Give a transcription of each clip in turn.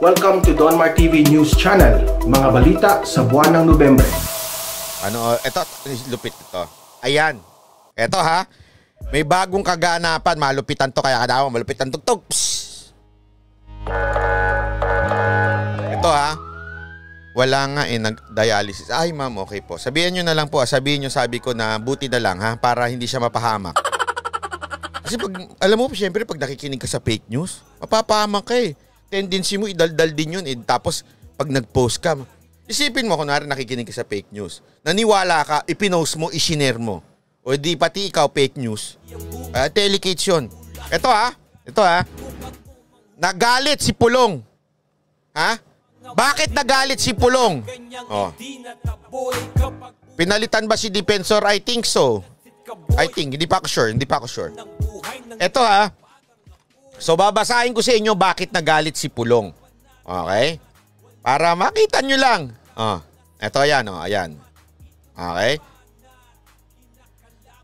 Welcome to Donmar TV News Channel, mga balita sa buwan ng Nobyembre. Ito, lupit ito. Ayan. Ito ha. May bagong kaganapan. Malupitan to, kaya kadawa, malupitan tugtog. Ito ha. Wala nga nag-dialysis. Ay ma'am, okay po. Sabihin nyo na lang po. Sabihin nyo, sabi ko na buti na lang ha, para hindi siya mapahamak. Kasi pag, alam mo, siyempre pag nakikinig ka sa fake news, mapapahamak ka eh. Tendency mo, idaldal din yun eh. Tapos, pag nag-post ka, isipin mo, kunwari nakikinig ka sa fake news. Naniwala ka, ipinost mo, ishiner mo. O di pati ikaw fake news. Delicates yun. Ito ha. Nagalit si Pulong. Ha? Bakit nagalit si Pulong? Oh. Pinalitan ba si Defensor? I think so. Hindi pa ako sure. Ito ha. So babasahin ko sa inyo bakit nagalit si Pulong. Okay? Para makita nyo lang. Ito ayan. Ayan. Okay?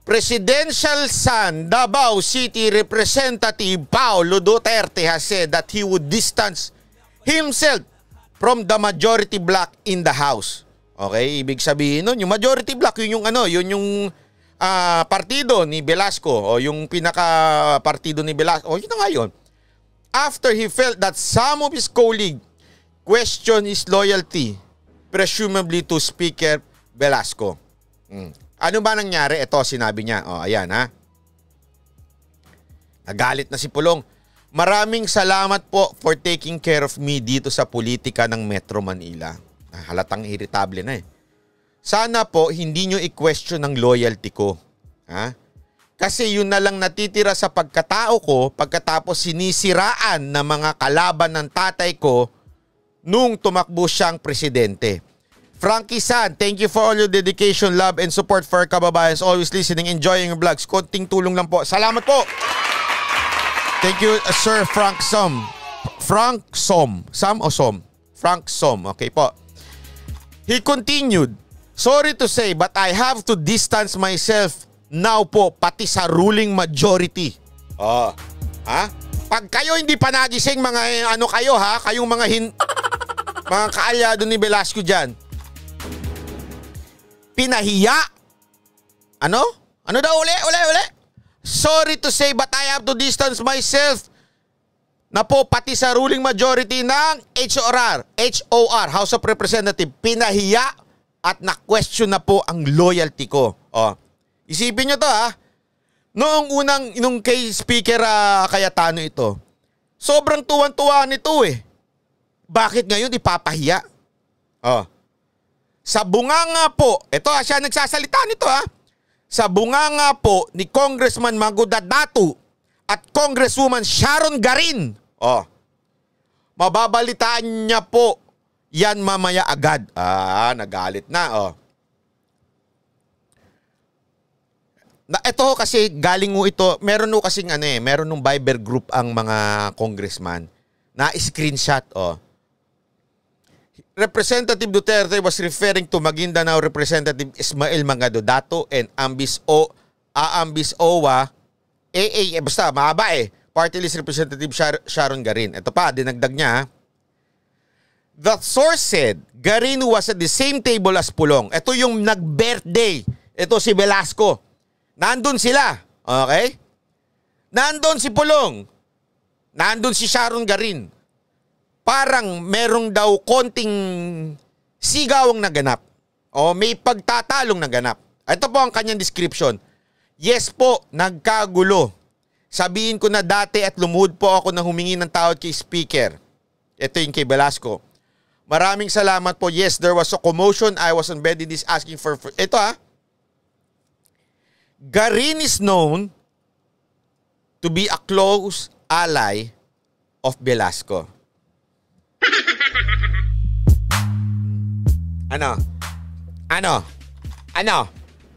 Presidential son, Davao City Representative Paulo Duterte has said that he would distance himself from the majority bloc in the House. Okay? Ibig sabihin nun, yung majority bloc, yun yung partido ni Velasco o yung pinaka-partido ni Velasco. Yun na nga yun. After he felt that some of his colleagues question his loyalty, presumably to Speaker Velasco. Ano ba nangyari? Ito, sinabi niya. Ayan ha. Nagalit na si Pulong. Maraming salamat po for taking care of me dito sa politika ng Metro Manila. Halatang irritable na eh. Sana po hindi nyo i-question ang loyalty ko. Ha? Kasi yun na lang natitira sa pagkatao ko pagkatapos sinisiraan ng mga kalaban ng tatay ko nung tumakbo siyang presidente. Frankie San, thank you for all your dedication, love, and support for our kababayans. Always listening, enjoying your vlogs. Konting tulong lang po. Salamat po! Thank you, Sir Frank Som. Frank Som. Sam o Som? Frank Som. Okay po. He continued, sorry to say, but I have to distance myself now po, pati sa ruling majority. Ha? Pag kayo hindi pa nagising, mga kayo ha, kayong mga kaalyado ni Velasco dyan. Pinahiya. Ano daw uli? Sorry to say, but I have to distance myself na po pati sa ruling majority ng HOR, House of Representatives. Pinahiya at na-question na po ang loyalty ko. Isipin nyo to ha. Nung kay Speaker Cayetano ito, sobrang tuwan-tuwa nito eh. Bakit ngayon ipapahiya? Sa bunganga po, ito siya nagsasalita nito ha. Sa bunganga po ni Congressman Maguda Datu at Congresswoman Sharon Garin. Mababalitaan niya po yan mamaya agad. Nagalit na. Ito kasi galing mo ito, meron nung kasing meron nung Viber group ang mga congressman na screenshot. Representative Duterte was referring to Maguindanao Representative Ismael Mangado Dato and Ambis Owa basta mahaba Party List Representative Sharon Garin. Ito pa, dinagdag niya. The source said Garin was at the same table as Pulong. Ito yung nag-birthday. Ito si Velasco. Nandun sila. Okay? Nandun si Pulong. Nandun si Sharon Garin. Parang merong daw konting sigawang naganap. May pagtatalong naganap. Ito po ang kanyang description. Yes po, nagkagulo. Sabihin ko na dati at lumuhod po ako na humingi ng tawad kay Speaker. Ito yung kay Velasco. Maraming salamat po. Yes, there was a commotion. I was on bed in this asking for... Ito ha. Garin is known to be a close ally of Velasco. Ano?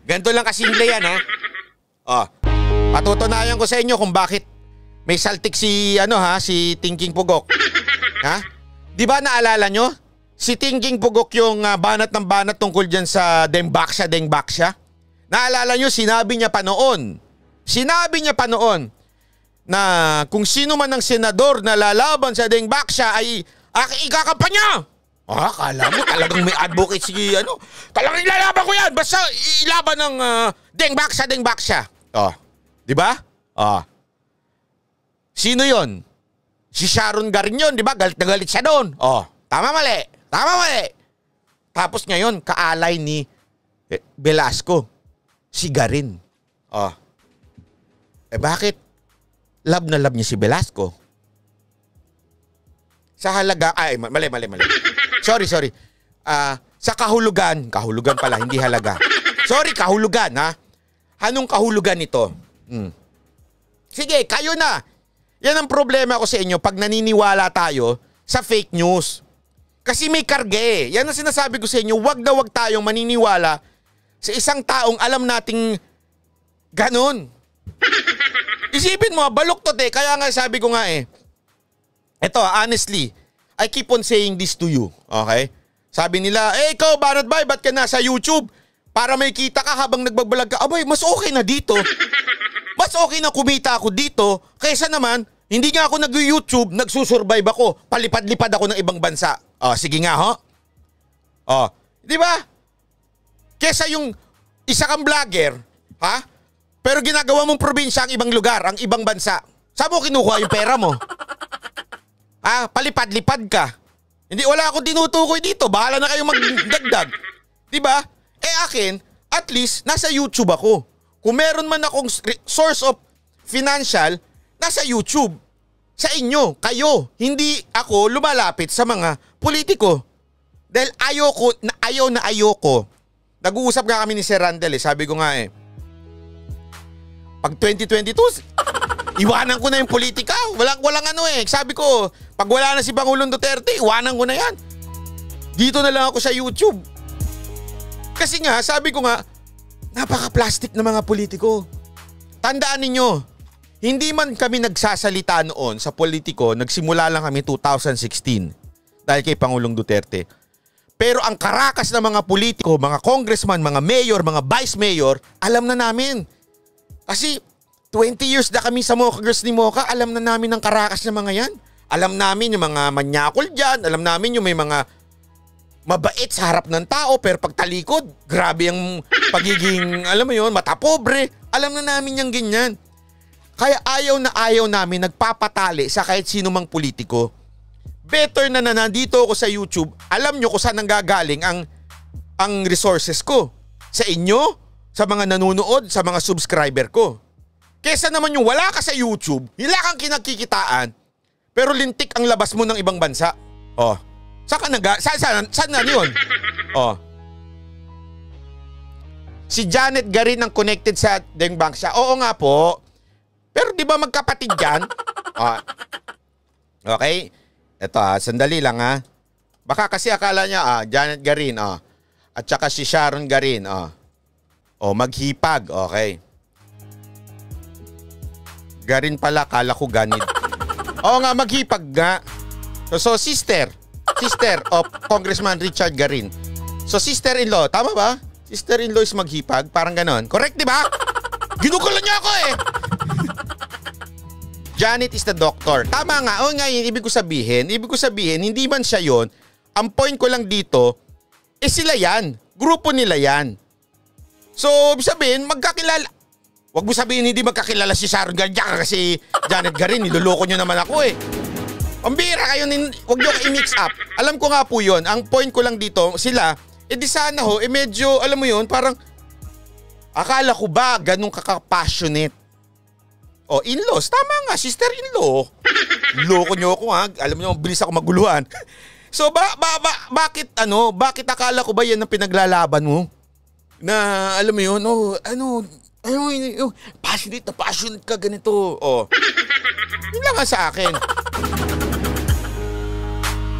Ganito lang kasimple yan ha. Patutunayan ko sa inyo kung bakit may saltik si si Thinking Pugok. Ha? Di ba naalala nyo? Si Thinking Pugok yung banat ng banat tungkol dyan sa Dengbaksya. Naalala nyo, sinabi niya pa noon na kung sino man ang senador na lalaban sa Dengbaksya ay Ikakampanya! Kala mo talagang may advocacy, talagang ilalaban ko yan. Basta ilaban ng dengbaksya. Di ba? Sino yon? Si Sharon Garin yun, di ba? Galit na galit siya doon. Tama mali. Tapos ngayon, kaalay ni Velasco, si Garin. Bakit? Love na love niya si Velasco. Sa halaga, mali. Sorry. Sa kahulugan pala, hindi halaga. Sorry, kahulugan, ha? Anong kahulugan nito? Sige, kayo na. Yan ang problema ko sa inyo pag naniniwala tayo sa fake news. Kasi may karga eh. Yan ang sinasabi ko sa inyo, wag na wag tayong maniniwala sa isang taong alam nating ganun. Isipin mo, baluktot eh. Kaya nga sabi ko nga eh. Ito, honestly, I keep on saying this to you. Okay? Sabi nila, ikaw, Banat Bay, ba't ka nasa YouTube? Para may kita ka habang nagbablog ka. Abay, mas okay na dito. Mas okay na kumita ako dito kaysa naman, hindi nga ako nag-YouTube, nagsusurvive ako. Palipad-lipad ako ng ibang bansa. Sige nga, ho? Di ba? Kesa yung isa kang vlogger, ha? Pero ginagawa mong probinsya ang ibang lugar, ang ibang bansa. Saan mo kinukuha yung pera mo? Palipad-lipad ka. Hindi, wala akong tinutukoy dito. Bahala na kayo magdagdag. Diba? Akin, at least, nasa YouTube ako. Kung meron man akong source of financial, nasa YouTube. Sa inyo, kayo. Hindi ako lumalapit sa mga politiko. Dahil ayoko. Nag-uusap nga kami ni Sir Randel Sabi ko nga pag 2022, iwanan ko na yung politika. Walang Sabi ko, pag wala na si Pangulong Duterte, iwanan ko na yan. Dito na lang ako sa YouTube. Kasi nga, sabi ko nga, napaka-plastic na mga politiko. Tandaan ninyo, hindi man kami nagsasalita noon sa politiko, nagsimula lang kami 2016 dahil kay Pangulong Duterte. Pero ang karakas na mga politiko, mga congressman, mga mayor, mga vice mayor, alam na namin. Kasi 20 years na kami sa Mocha Girls ni Mocha, alam na namin ang karakas ng mga yan. Alam namin yung mga manyakol dyan, alam namin yung may mga mabait sa harap ng tao, pero pag talikod, grabe ang pagiging, alam mo yun, mata pobre. Alam na namin yung ganyan. Kaya ayaw namin nagpapatali sa kahit sino mang politiko. Better na nandito ako sa YouTube, alam nyo kung saan nanggagaling ang resources ko. Sa inyo, sa mga nanonood, sa mga subscriber ko. Kesa naman yung wala ka sa YouTube, wala kang kinagkikitaan, pero lintik ang labas mo ng ibang bansa. Saan na yun? Si Janet Garin ang connected sa Dengbaksya. Oo nga po. Pero di ba magkapatid yan? Okay? Ito sandali lang Baka kasi akala niya, Janet Garin, at saka si Sharon Garin, maghipag, okay. Garin pala, kala ko ganid. Oo nga, maghipag nga. So sister of Congressman Richard Garin. So sister-in-law, tama ba? Sister-in-law is maghipag, parang ganon. Correct, di ba? Ginugulan niya ako Janet is the doctor. Tama nga. Oo nga yun, ibig ko sabihin, hindi man siya yon. Ang point ko lang dito, sila yan. Grupo nila yan. So, sabihin, magkakilala. Wag mo sabihin hindi magkakilala si Sharon Garin kasi Janet Garin, niloloko nyo naman ako Ang bira kayo, wag nyo i-mix up. Alam ko nga po yun. Ang point ko lang dito, sila, di sana medyo, alam mo yun, parang, akala ko ba ganun kakapassionate? In-laws, tama nga, sister-in-law. Loko nyo ako alam nyo, bilis ako maguluhan. So, bakit akala ko ba yan ang pinaglalaban mo? Na, alam mo yun, passionate ka ganito. Yun lang sa akin.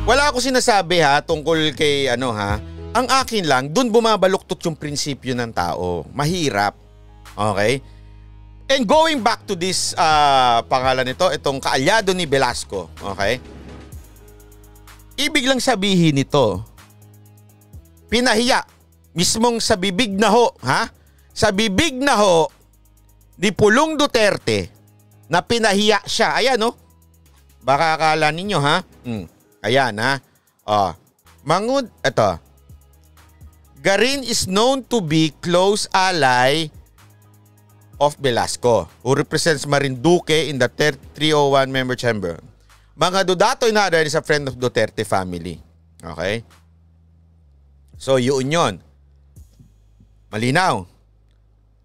Wala ako sinasabi tungkol kay Ang akin lang, dun bumabaluktot yung prinsipyo ng tao. Mahirap. Okay? And going back to this pangalan nito, itong kaalyado ni Velasco. Okay? Ibig lang sabihin nito, pinahiya. Mismong sa bibig na sa bibig na ni Pulong Duterte na pinahiya siya. Ayan Baka akala ninyo Ayan ha. Ito. Garin is known to be close ally of Velasco, who represents Marinduque in the 301 member chamber. Mga Dudato another is a friend of Duterte family. Okay? So, yun. Malinaw.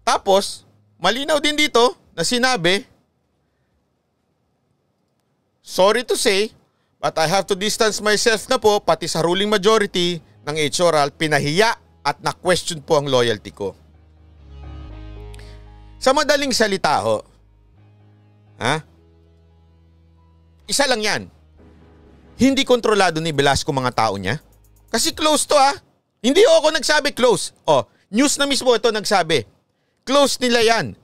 Tapos, malinaw din dito na sinabi, sorry to say, but I have to distance myself na po, pati sa ruling majority ng HORAL, pinahiya at na-question po ang loyalty ko. Sa madaling salita ho, isa lang yan. Hindi kontrolado ni Velasco mga tao niya. Kasi close to Hindi ako nagsabi close. News na mismo ito nagsabi. Close nila yan.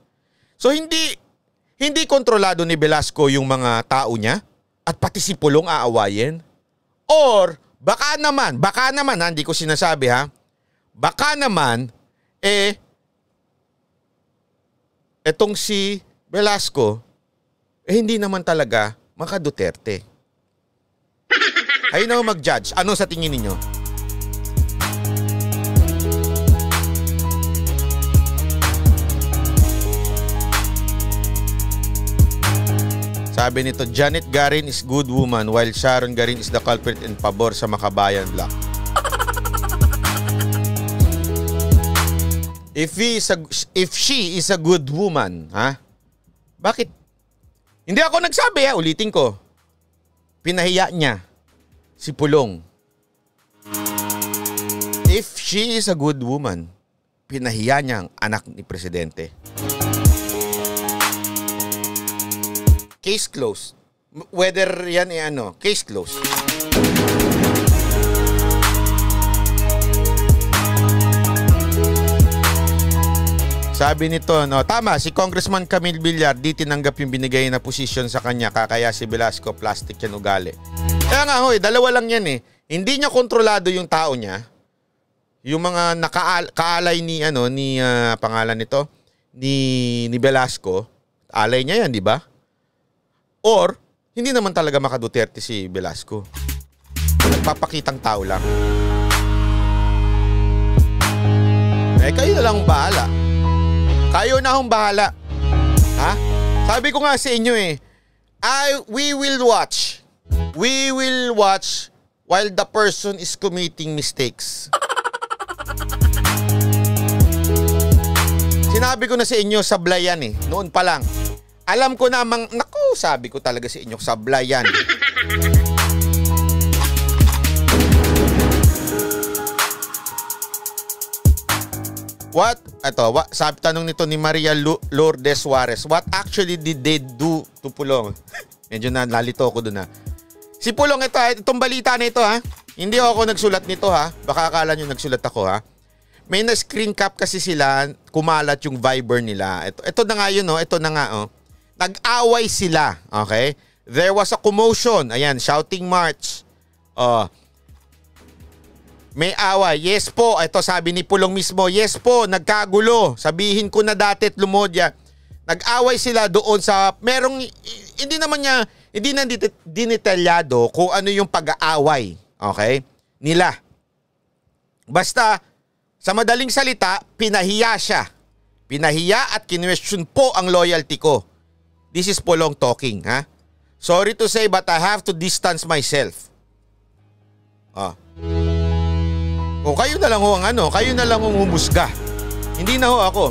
So hindi kontrolado ni Velasco yung mga tao niya at pati si Pulong aawayin. Or baka naman, hindi ko sinasabi baka naman, etong si Velasco, hindi naman talaga maka Duterte. Kayo na mag-judge. Ano sa tingin ninyo? Sabi nito, Janet Garin is good woman while Sharon Garin is the culprit in pabor sa Makabayan Block. If she is a good woman, bakit? Hindi ako nagsabi ulitin ko. Pinahiya niya si Pulong. If she is a good woman, pinahiya niya ang anak ni Presidente. Case closed. Whether yan case closed. Sabi nito, tama, si Congressman Camille Villar di tinanggap yung binigay na posisyon sa kanya, kakaya si Velasco plastic yan ugali. Kaya nga dalawa lang yan Hindi niya kontrolado yung tao niya. Yung mga kaalay ni pangalan nito ni Velasco, alay niya yan, di ba? Or hindi naman talaga maka Duterte si Velasco. Nagpapakitang tao lang. Kayo na lang bahala. Kayo na akong bahala. Sabi ko nga sa inyo we will watch. We will watch while the person is committing mistakes. Sinabi ko na sa inyo, sablay yan noon pa lang. Alam ko namang, sabi ko talaga sa inyo, sablay yan. What? Sabi tanong nito ni Maria Lourdes Suarez, what actually did they do to Pulong? Medyo nalito ako dun Si Pulong itong balita na ito Hindi ako nagsulat nito Baka akala nyo nagsulat ako May na-screen cap kasi sila, kumalat yung Viber nila. Ito na nga yun ito na nga Nag-away sila, okay? There was a commotion. Ayan, shouting march. May away. Yes po. Ito sabi ni Pulong mismo. Yes po, nagkagulo. Sabihin ko na dati at lumodya. Nag-away sila doon sa hindi na dinetalyado kung ano yung pag-aaway. Okay? Nila. Basta, sa madaling salita, pinahiya siya. Pinahiya at kinwestiyon po ang loyalty ko. This is Pulong talking, Sorry to say but I have to distance myself. Kayo na lang kayo na lang humusga. Hindi na ako.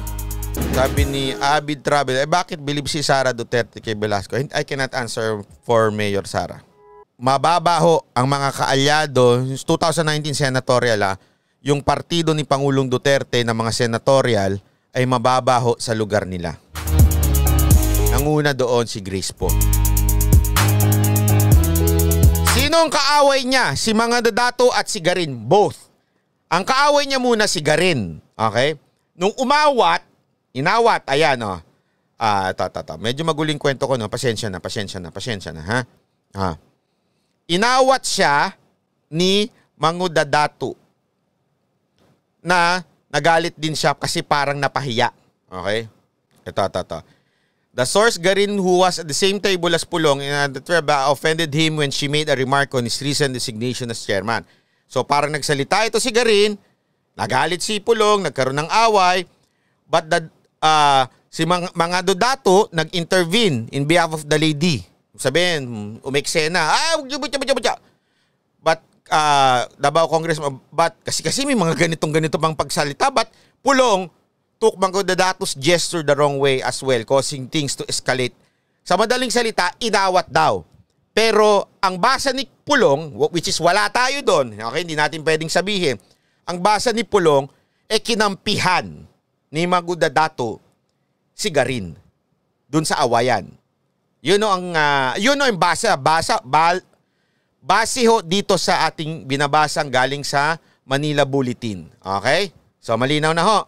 Sabi ni Abid Travel, bakit believe si Sara Duterte kay Velasco? I cannot answer for Mayor Sara. Mababa ang mga kaalyado, 2019 senatorial yung partido ni Pangulong Duterte na mga senatorial ay mababa sa lugar nila. Ang una doon si Grace po. Sino ang kaaway niya? Si Mga Dadato at si Garin. Both. Ang kaaway niya muna si Garin. Okay? Nung inawat, ayan medyo maguling kwento ko Pasensya na. Inawat siya ni Mga Dadato na nagalit din siya kasi parang napahiya. Okay? Ito. The source Garin, who was at the same table as Pulong, offended him when she made a remark on his recent designation as chairman. So parang nagsalita ito si Garin, nagalit si Pulong, nagkaroon ng away, but si mga Dodato nag-intervene in behalf of the lady. Sabihin, umeksena, but Davao Congressman, but kasi may mga ganito pang pagsalita, but Pulong took Mango Dodato's gesture the wrong way as well, causing things to escalate. Sa madaling salita, inawat daw. Pero ang basa ni Pulong, which is wala tayo doon, okay, hindi natin pwedeng sabihin, ang basa ni Pulong, kinampihan ni Mango Dodato si Garin doon sa awayan. Yun ang base ho dito sa ating binabasang galing sa Manila Bulletin. Okay? So malinaw na ho.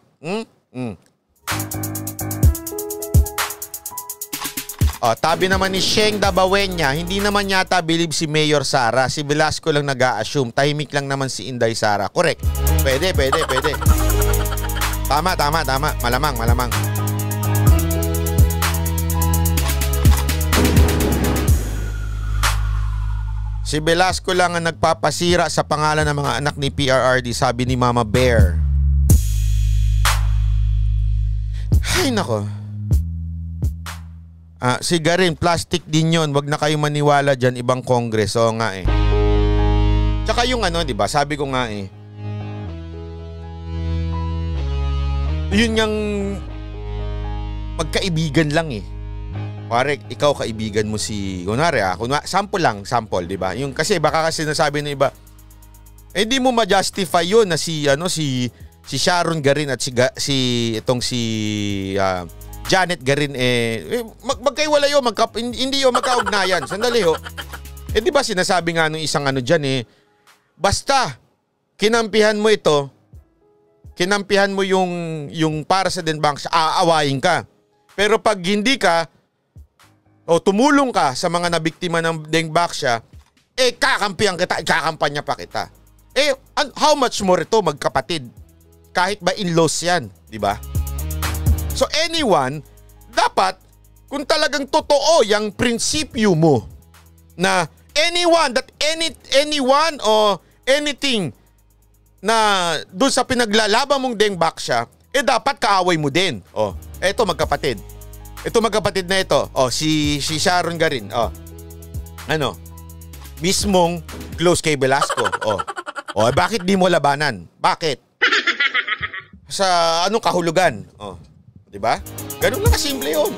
Tabi naman ni Sheng Dabawenya, hindi naman yata believe si Mayor Sara. Si Velasco lang nag-a-assume. Tahimik lang naman si Inday Sara. Correct. Pwede. Tama. Malamang. Si Velasco lang ang nagpapasira sa pangalan ng mga anak ni PRRD, sabi ni Mama Bear. Ay nako. Si Garin, plastic din yun. Wag na kayo maniwala dyan, ibang Congress. Oo nga eh. Tsaka yung diba, sabi ko nga eh. Yun yung magkaibigan lang eh. Pare, ikaw kaibigan mo si, kunwari sample, diba? Yung kasi baka kasi nasabi ng iba, di mo ma-justify yun na si Sharon Garin at si Janet Garin magkaiwala yun, hindi yun magkaugnayan. Sandali ho. Di ba sinasabi nga nung isang dyan basta kinampihan mo ito, kinampihan mo yung para sa Denbank, aawayin ka. Pero pag hindi ka o tumulong ka sa mga nabiktima ng Dengbaksya, kakampihan kita, ikakampanya pa kita. How much more ito magkapatid? Kahit ba in-laws yan, di ba? So anyone, dapat, kung talagang totoo yung prinsipyo mo, na anyone o anything na doon sa pinaglalaban mong Dengbaksya, dapat kaaway mo din. Eto magkapatid. Ito magkapatid na ito. Si Sharon Garin. Mismong close kay Velasco. Bakit di mo labanan? Bakit? Sa anong kahulugan? 'Di ba? Ganun lang kasimple 'yon.